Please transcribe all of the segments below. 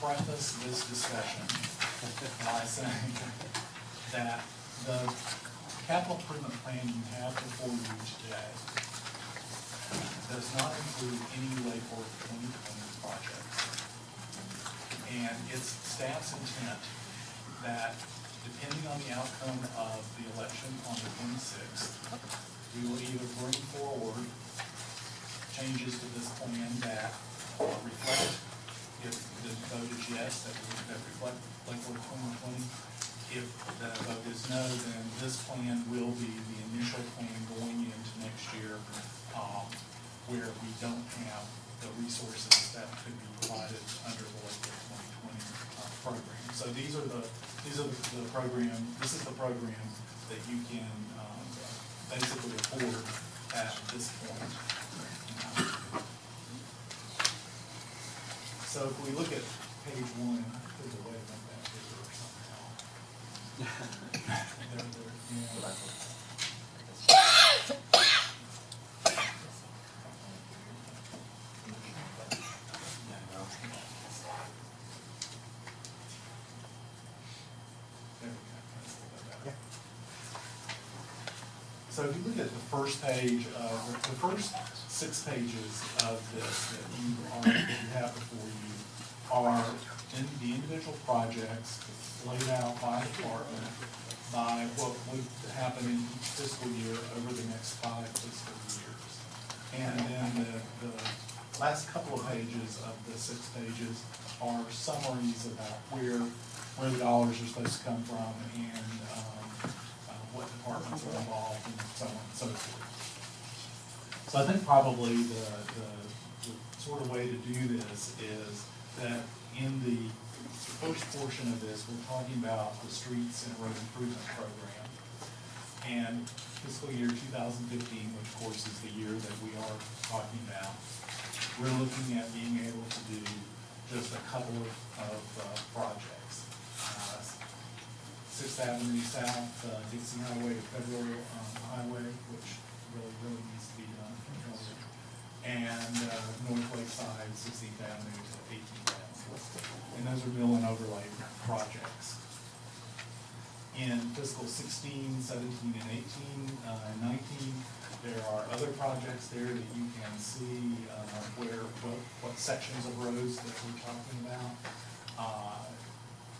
preface this discussion by saying that the capital improvement plan you have before you today does not include any Lake Worth 2020 projects. And it's staff's intent that, depending on the outcome of the election on the 26th, we will either bring forward changes to this plan that reflect, if the vote is yes, that reflect Lake Worth 2020. If the vote is no, then this plan will be the initial plan going into next year, where we don't have the resources that could be provided under the Lake Worth 2020 program. So these are the program. This is the program that you can basically afford at this point. So if we look at page 1, there's a way to make that bigger or somehow. So if you look at the first page of the first 6 pages of this that you have before you are in the individual projects laid out by department, by what would happen in each fiscal year over the next 5 fiscal years. And then the last couple of pages of the 6 pages are summaries about where the dollars are supposed to come from and what departments are involved and so on and so forth. So I think probably the sort of way to do this is that in the first portion of this, we're talking about the streets and road improvement program. And fiscal year 2015, which of course is the year that we are talking about, we're looking at being able to do just a couple of projects. 6th Avenue South, Dixie Highway to Federal Highway, which really needs to be done. And North Lakeside, 16th Avenue to 18th Avenue. And those are mill and overlay projects. In fiscal 16, 17, and 18, and 19, there are other projects there that you can see what sections of roads that we're talking about.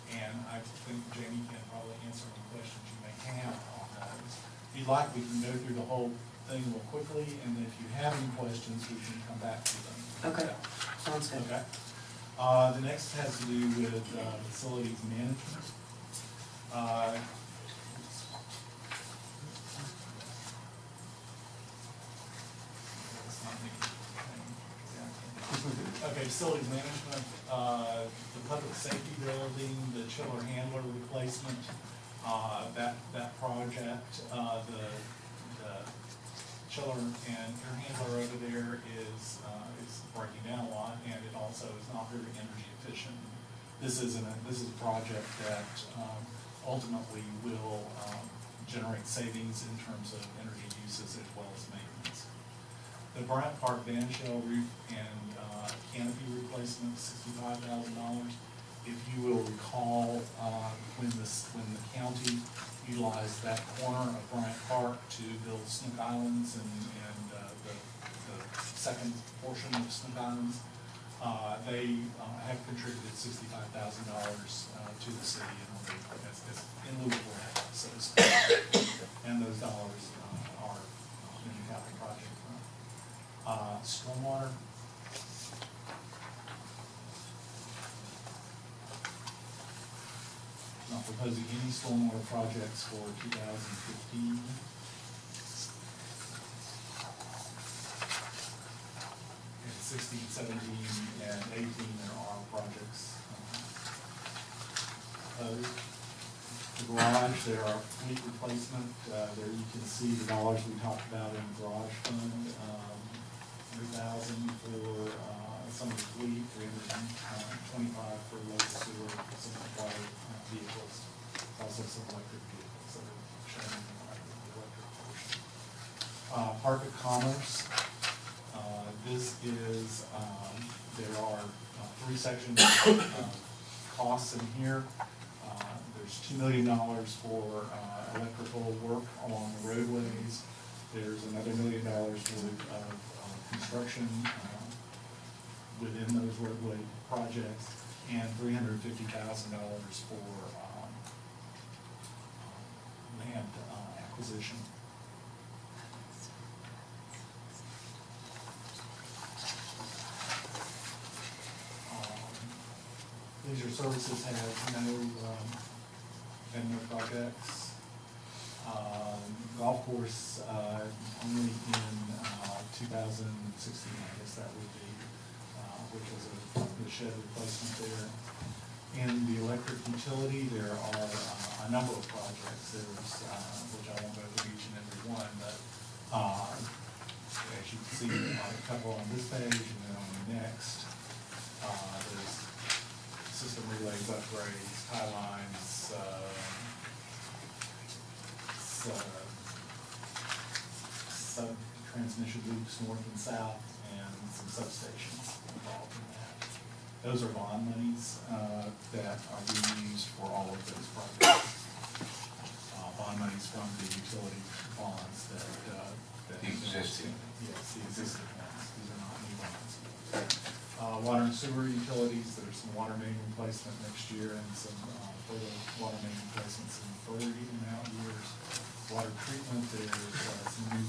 And I think Jamie can probably answer any questions you may have on those. If you'd like, we can go through the whole thing real quickly, and if you have any questions, we can come back to them. Okay, sounds good. Okay. The next has to do with facilities management. Okay, facilities management, the public safety building, the chiller handler replacement, that project, the chiller and air handler over there is breaking down a lot, and it also is not very energy efficient. This is a project that ultimately will generate savings in terms of energy uses as well as maintenance. The Bryant Park bandshell roof and canopy replacement, $65,000. If you will recall, when the county utilized that corner of Bryant Park to build Snook Islands and the second portion of Snook Islands, they have contributed $65,000 to the city in lieu of that, so to speak. And those dollars are in the capital project fund. Stormwater. Not proposing any stormwater projects for 2015. And 16, 17, and 18, there are projects. The garage, there are fleet replacement. There you can see the dollars we talked about in the garage fund. $3,000 for some of the fleet, $325 for local sewer, some of the water vehicles, also some electric vehicles that are shown in the electric portion. Park of Commerce, this is, there are 3 sections costs in here. There's $2 million for electrical work along the roadways. There's another $1 million worth of construction within those roadway projects, and $350,000 for land acquisition. Leisure Services has been no projects. Golf course, only in 2016, I guess that would be, which was the shed replacement there. In the electric utility, there are a number of projects. There's, which I won't go through each and every one, but as you can see, a couple on this page and then on the next, there's system relays upgrades, tie lines, sub transmission loops north and south, and some substations involved in that. Those are bond monies that are being used for all of those projects. Bond monies from the utility bonds that Existing. Yes, the existing ones. These are not new bonds. Water and sewer utilities, there's some water main replacement next year and some further water main replacements in further even out years. Water treatment, there's some new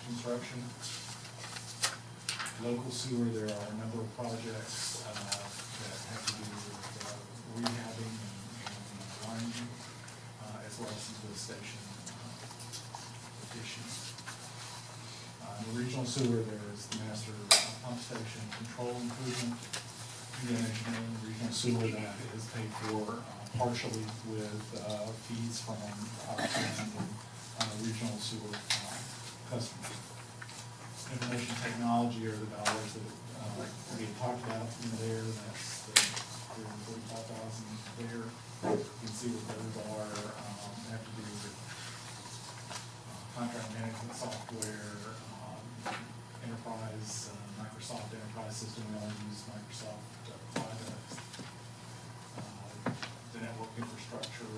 construction. Local sewer, there are a number of projects that have to do with rehabbing and winding, as well as some lift station additions. The regional sewer, there's the master pump station control improvement. Again, as you know, the regional sewer, that is paid for partially with fees from regional sewer customers. Information technology are the dollars that we had talked about in there. That's the $345,000 there. You can see what those are, have to do with contract management software, enterprise, Microsoft Enterprise System. We all use Microsoft products. The network infrastructure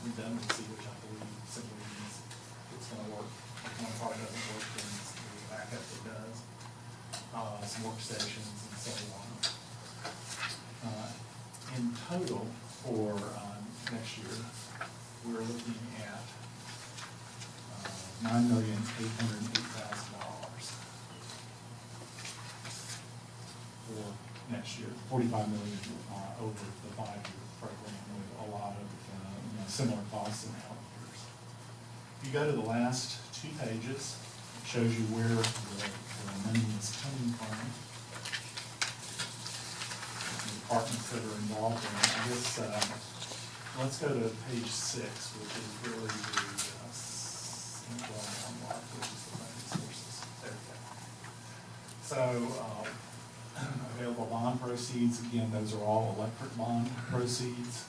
redundancy, which I believe simply means it's going to work. If one part doesn't work, then there's a backup that does. Some workstations and so on. In total for next year, we're looking at $9,808,000 for next year. $45 million over the 5-year program with a lot of similar costs in out years. If you go to the last 2 pages, it shows you where the money is coming from. The departments that are involved in it. I guess let's go to page 6, which is really the which is the funding sources. There we go. So available bond proceeds, again, those are all electric bond proceeds.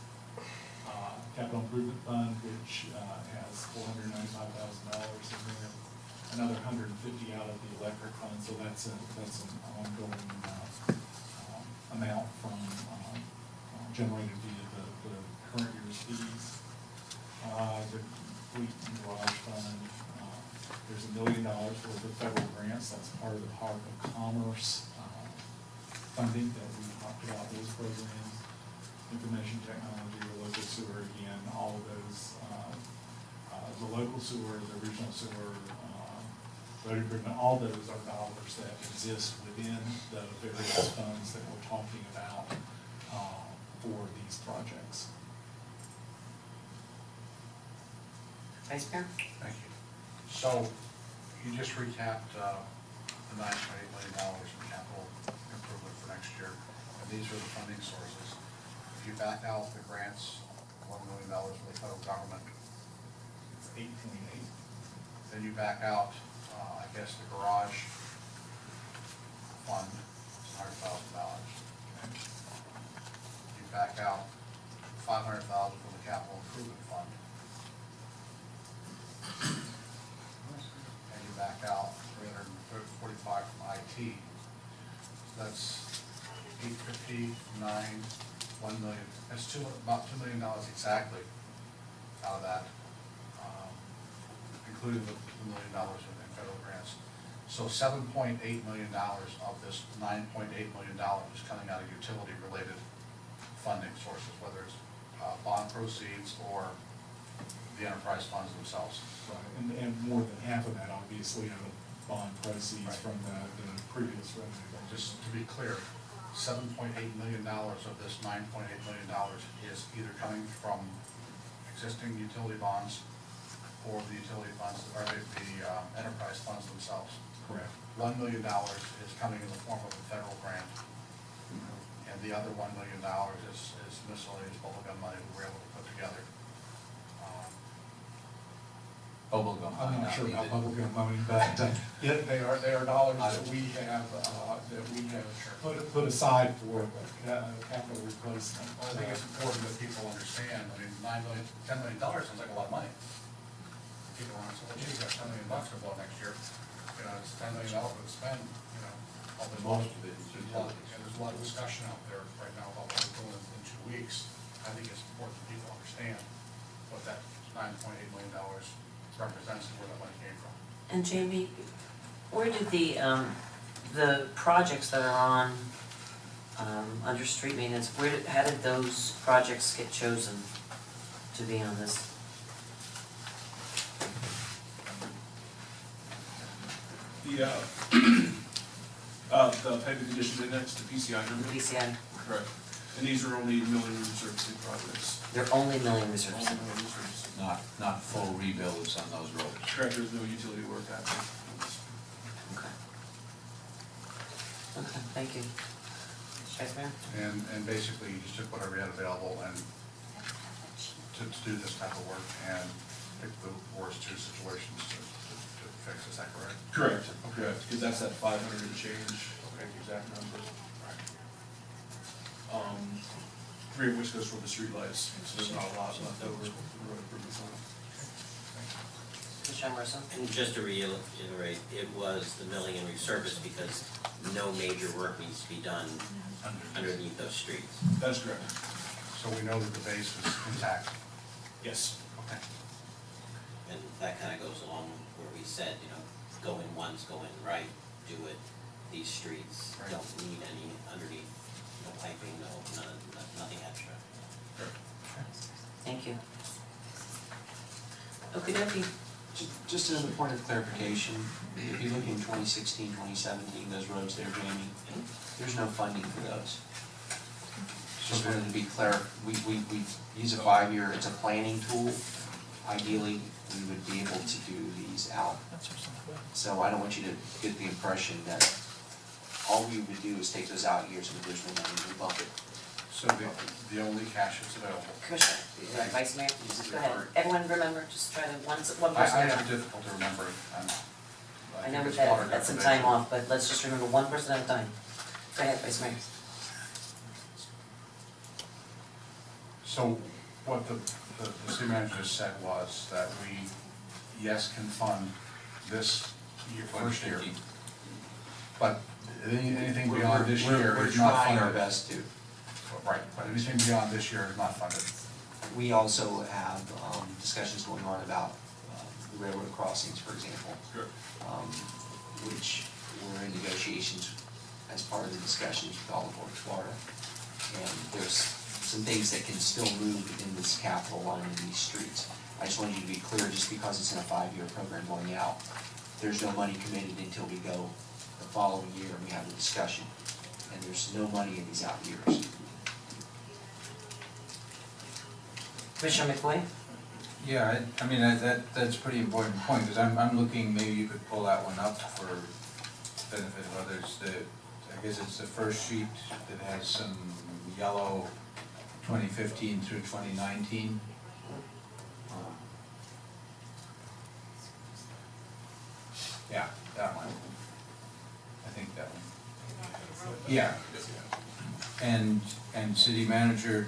Capital Improvement Fund, which has $495,000 in there. Another $150 out of the electric fund, so that's an ongoing amount from generated via the current year's fees. The Fleet and Garage Fund, there's $1 million worth of federal grants. That's part of the Heart of Commerce funding that we talked about, those programs. Information technology, the local sewer, again, all of those, the local sewer, the regional sewer, road improvement, all those are dollars that exist within the various funds that we're talking about for these projects. Vice Mayor? Thank you. So, you just recapped the $9.8 million in capital improvement for next year, and these are the funding sources. If you back out the grants, $1 million from the federal government, It's 8.8. then you back out, I guess, the garage fund, $100,000. You back out $500,000 from the capital improvement fund. And you back out $345 from IT. That's $859 1 million, that's about $2 million exactly out of that, including the $1 million in federal grants. So $7.8 million of this $9.8 million is coming out of utility-related funding sources, whether it's bond proceeds or the enterprise funds themselves. Right, and more than half of that obviously out of bond proceeds Right. from the previous revenue. Just to be clear, $7.8 million of this $9.8 million is either coming from existing utility bonds or the utility funds, or the enterprise funds themselves. Correct. $1 million is coming in the form of a federal grant, and the other $1 million is miscellaneous bubblegum money we were able to put together. Bubblegum. I'm not sure about bubblegum money, but yeah, they are dollars that we have put aside for capital replacement. Well, I think it's important that people understand, I mean, $10 million sounds like a lot of money. People want to say, well, gee, you got $10 million to blow next year, you know, it's $10 million to spend, you know, all this money. Most of it is And there's a lot of discussion out there right now about what we're doing in 2 weeks. I think it's important that people understand what that $9.8 million represents and where that money came from. And Jamie, where did the projects that are on, under street maintenance, how did those projects get chosen to be on this? The paving conditions index, the PCI The number? PCI, Correct. And these are only milling and resurfacing projects. they're only milling reserves. Only milling and resurfacing. Not full rebuilds on those roads. Correct, there's no utility work happening. Okay. Okay, thank you. Vice Mayor? And basically, you just took whatever you had available and to do this type of work and pick the worst two situations to fix, is that correct? Correct, correct, because that's that 500 and change, okay, the exact number. Three of which goes for the streetlights, so there's not a lot left over for the road improvements on it. Commissioner Emerson? And just to reiterate, it was the milling and resurface because no major work needs to be done underneath those streets. That's correct. So we know that the base is intact. Yes. Okay. And that kind of goes along where we said, you know, go in once, go in right, do it. These streets Right. don't need any underneath, no piping, nothing extra. Thank you. Okey-dokey. Just as a point of clarification, if you look in 2016, 2017, those roads there, Jamie, there's no funding for those. Just wanted to be clear, we use a 5-year, it's a planning tool. Ideally, we would be able to do these out. So I don't want you to get the impression that all we would do is take those out years and if there's no money, we bump it. So the only cash that's available. Commissioner, Vice Mayor, go ahead. Everyone remember, just try to, one I person. have difficulty remembering. I know we've had some time off, but let's just remember one person at a time. Go ahead, Vice Mayor. So what the city manager just said was that we, yes, can fund this year, first year, but anything beyond this year We're is not trying funded. our best to. Right, but anything beyond this year is not funded. We also have discussions going on about the railroad crossings, for example, Correct. which we're in negotiations as part of the discussions with Olive Oak, Florida. And there's some things that can still move in this capital line in these streets. I just wanted you to be clear, just because it's in a 5-year program going out, there's no money committed until we go the following year and we have the discussion. And there's no money in these out years. Commissioner McWay? Yeah, I mean, that's a pretty important point, because I'm looking, maybe you could pull that one up for benefit of others. I guess it's the first sheet that has some yellow 2015 through 2019. Yeah, that one. I think that one. Yeah. And city manager,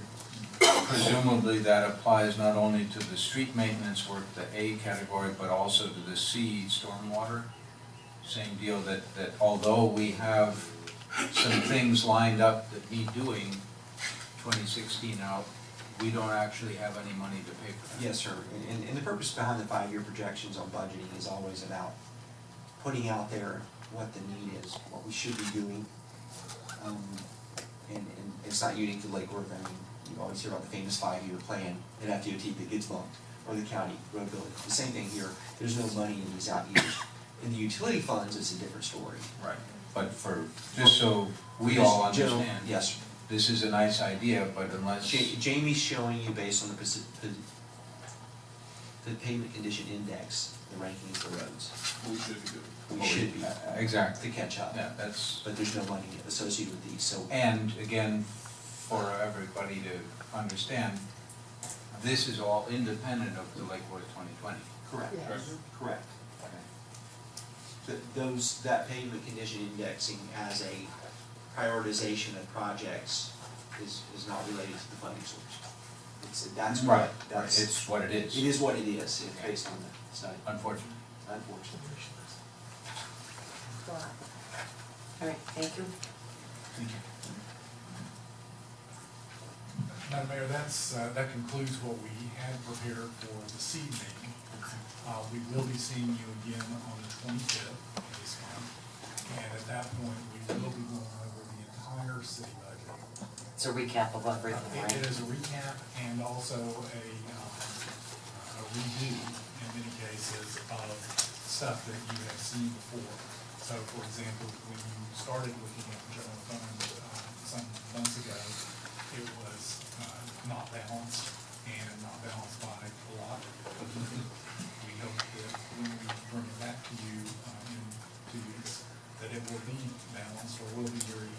presumably that applies not only to the street maintenance work, the A category, but also to the C, stormwater. Same deal that although we have some things lined up that need doing, 2016 out, we don't actually have any money to pay for that. Yes, sir, and the purpose behind the 5-year projections on budgeting is always about putting out there what the need is, what we should be doing. And it's not unique to Lake Worth. I mean, you always hear about the famous 5-year plan at FDOT that gets bumped, or the county road building. The same thing here, there's no money in these out years. In the utility funds, it's a different story. Right. But just so we all Just general- understand. Yes, sir. This is a nice idea, but unless, Jamie's showing you based on the pavement condition index, the rankings of the roads. We should be good. We should be to exactly, catch up, yeah, that's, but there's no money associated with these, so. and again, for everybody to understand, this is all independent of the Lake Worth 2020. Correct, Yes. correct. That pavement condition indexing as a prioritization of projects is not related to the funding source. That's Right, what, that's, it it's what it is, is what it is, it's based on the study, unfortunately. unfortunately. All right, thank you. Thank you. Madam Mayor, that concludes what we had prepared for this evening. We will be seeing you again on the 25th of this month, and at that point, we will be going over the entire city budget. It's a recap of everything, It right? is a recap and also a redo, in many cases, of stuff that you have seen before. So, for example, when you started looking at the general fund some months ago, it was not balanced, and not balanced by a lot. We hope that when we bring it back to you in 2 weeks, that it will be balanced, or will be very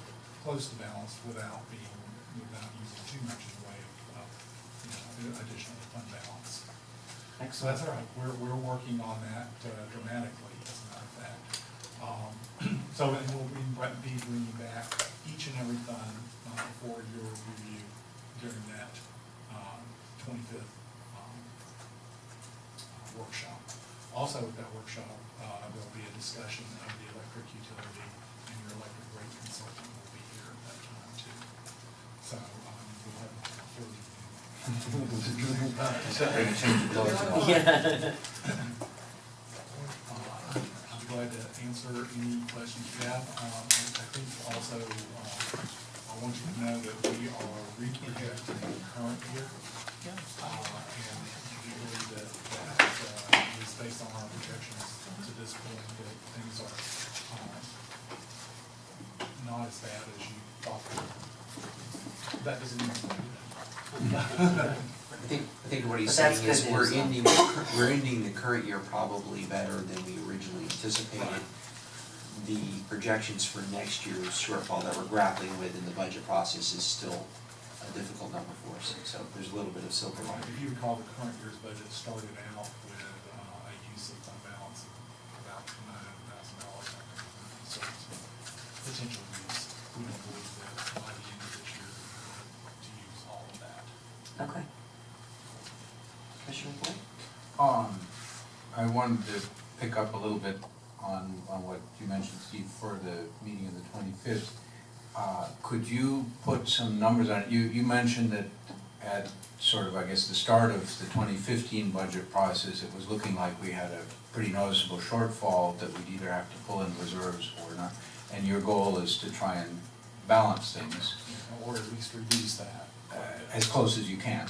close to balanced without using too much in the way of additional fund balance. So Excellent. that's all right, we're working on that dramatically, as a matter of fact. So, and we'll be bringing back each and every fund for your review during that 25th workshop. Also at that workshop, there'll be a discussion of the electric utility, and your electric rate consultant will be here at that time too. So, we'll have a full Ready to change the clothes and all. Yeah. I'm glad to answer any questions you have. I think also, I want you to know that we are reprojecting the current year. And we believe that is based on our projections to this point, that things are not as bad as you thought they were. That doesn't mean I think what he's But that's saying is good we're news, ending the current year probably better than we originally anticipated. The projections for next year's shortfall that we're grappling with in the budget process is still a difficult number for us, so there's a little bit of silver lining. If you recall, the current year's budget started out with a use of fund balance of about $900,000. So it's potential use. We don't believe that by the end of this year, we're going to use all of that. Okay. Commissioner Boyd? I wanted to pick up a little bit on what you mentioned, Steve, for the meeting of the 25th. Could you put some numbers on it? You mentioned that at sort of, I guess, the start of the 2015 budget process, it was looking like we had a pretty noticeable shortfall that we'd either have to pull in reserves or not. And your goal is to try and balance things Or at least reduce that. as close as you can.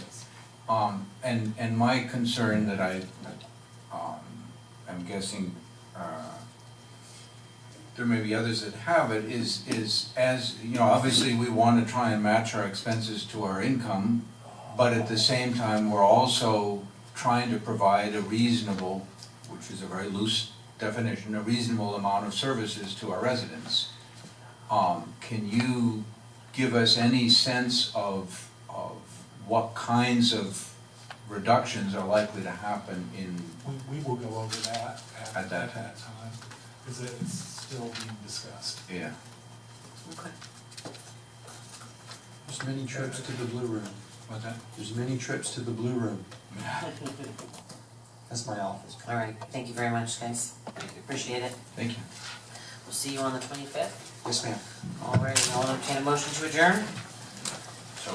And my concern that I'm guessing there may be others that have it is as, you know, obviously we want to try and match our expenses to our income, but at the same time, we're also trying to provide a reasonable, which is a very loose definition, a reasonable amount of services to our residents. Can you give us any sense of what kinds of reductions are likely to happen in, We will go over that At that time, because it's still being discussed. yeah, Okay. There's many trips to the blue room. what's that? There's many trips to the blue room. That's my office. All right, thank you very much, guys. Appreciate it. Thank you. We'll see you on the 25th. Yes, ma'am. All right, I'll entertain a motion to adjourn. So